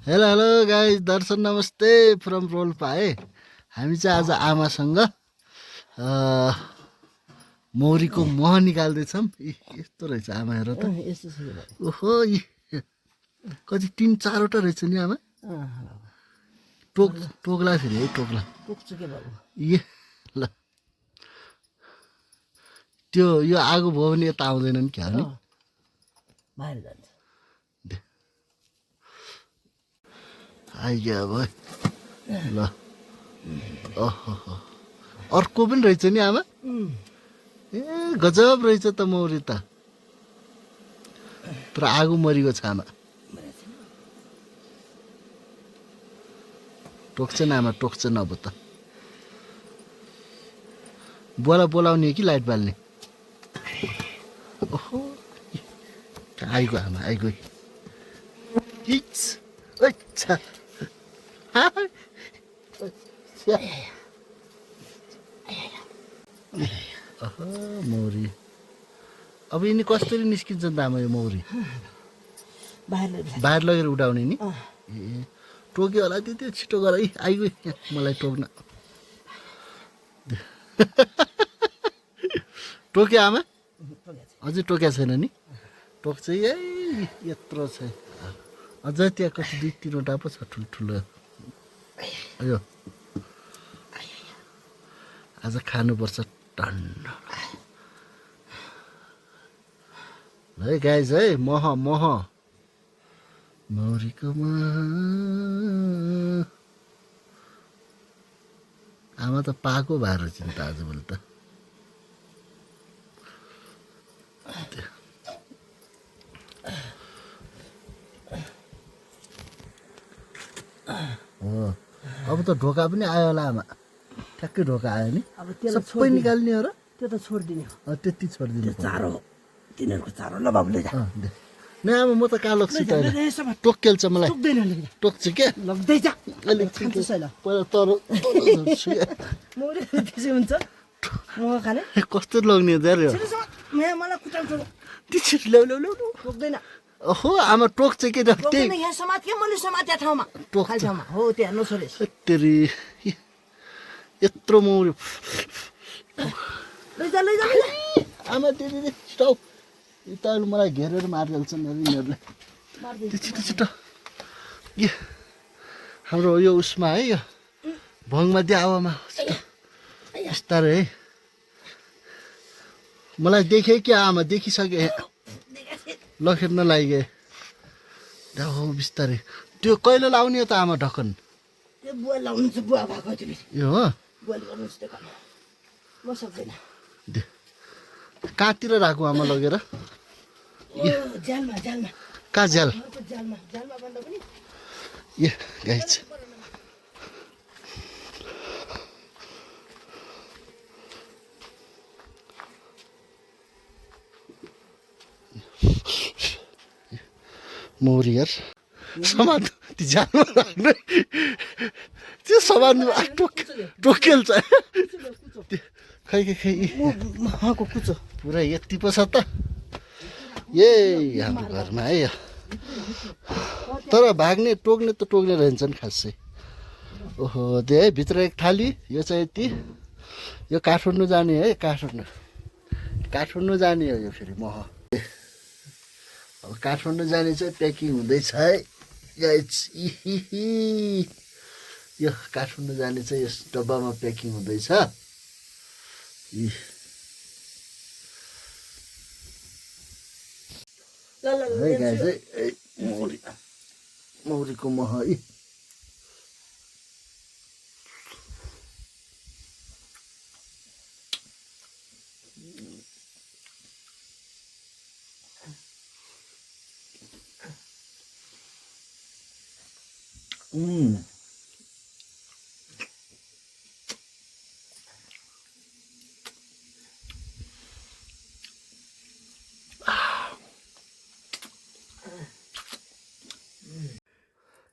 Hello hello guys, दर्शन नमस्ते from Rolpa है। हामी चाहिँ आज आमासँग मौरीको मह निकाल्दैछौँ। यस्तो रहेछ आमा, हेर त। ओहो, कति 3-4वटा रहेछ नि आमा। टोक्ला फेरि है, टोक्ला ए ल। त्यो यो आगो भयो भने यता आउँदैन नि क्या नि, बाहिर जान्छ। आइया भयो ल। ओहो, अर्को पनि रहेछ नि आमा। ए गजब रहेछ त मौरी त। तर आगो मरिको छ आमा। टोक्छ न आमा, टोक्छ न अब त। बोलाउने कि लाइट बाल्ने? ओहो, आइगयो आमा, आइगयो। अच्छा मौरी अब यिनी कसरी निस्किन्छ त आमा यो मौरी? बाहिर लगेर उडाउने नि? ए टोक्यो होला त्यो छिटो गर है। आइगयो मलाई टोक्न। टोक्यो आमा? अझै टोक्या छैन नि? टोक्छ है, यत्रो छ। अझ त्यहाँ कति 2-3वटा पो छ ठुल्ठुलो। अयो आज खानुपर्छ टन्न है गाइस है। मह मौरीको मह। आमा त पाएको भएर चिन्ता आजभोलि त। अब त ढोका पनि आयो होला आमा। ठ्याक्कै ढोका आयो नि। अब त्यसलाई सबै निकाल्ने हो र? त्यो त छोडिदिने हो। त्यति छोडिदिनु चारो हो, तिनीहरूको चारो। ल बाबुले जा। न आमा, म त कालो छिटो टोकेल्छ मलाई। टोक्छ क्या? लग्दै जा। अलिक पहिला तर मौरी त्यसै हुन्छ मह खाने। कस्तो लग्ने त यार? मलाई खुट्टामा त्यसरी ल्याउ ल्याउ ल्याउ। टोक्दैन। ओहो आमा, टोक्छ के? टोक्दैन, यहाँ समात के मैले समात्या ठाउँमा, खाली ठाउँमा हो त्यहाँ नछोडेस्। तेरी यत्रो मौरी। लैजा लैजा आमा दिदी छिटो। यिनीहरू मलाई घेरेर मारिहाल्छन् यिनीहरूले। छिटो छिटो। ए हाम्रो यो उसमा है, यो भङमा दिए हावामा छिटो बिस्तारै है। मलाई देखेँ क्या आमा? देखिसकेँ, लखेट्न लागिगए। हो बिस्तारै। त्यो कहिले लाउने हो त आमा ढक्कन? त्यो बुवा लाउनु छ, बुवा भएको थियो। यो हो, बुवाले गर्नुहुन्छ त्यो काम, म सक्दैन। कहाँतिर राखौँ आमा लगेर? जालमा जालमा। कहाँ झ्याल? जालमा जालमा भन्दा पनि ए गाइस, मौरी यार समात त्यो जालमा राख्ने। त्यो समात्नु टोकेल्छ। खै कुचो पुरा यति पो छ त। ए हाम्रो घरमा है। तर भाग्ने टोक्ने त टोक्ने रहन्छन् खासै। ओहो, त्यो है भित्र एक थाली। यो चाहिँ यति। यो काठमाडौँ जाने है, काठमाडौँ जाने हो यो फेरि मह। अब काठमाडौँ जाने चाहिँ प्याकिङ हुँदैछ है गाइस। यो काठमाडौँ जाने चाहिँ यस डब्बामा प्याकिङ हुँदैछ। है गाइस है, मौरीको मह है।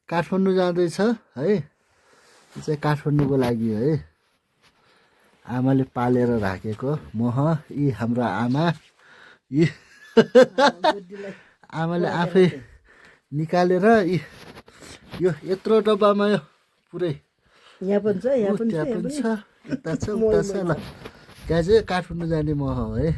काठमाडौँ जाँदैछ है। यो चाहिँ काठमाडौँको लागि है, आमाले पालेर राखेको मह। यी हाम्रो आमा, यी आमाले आफै निकालेर यी यो यत्रो डब्बामा यो पुरै यहाँ पनि छ यहाँ पनि त्यहाँ छ पनि छ यता छ उता छ ल त्यहाँ चाहिँ काठमाडौँ जाने मह हो है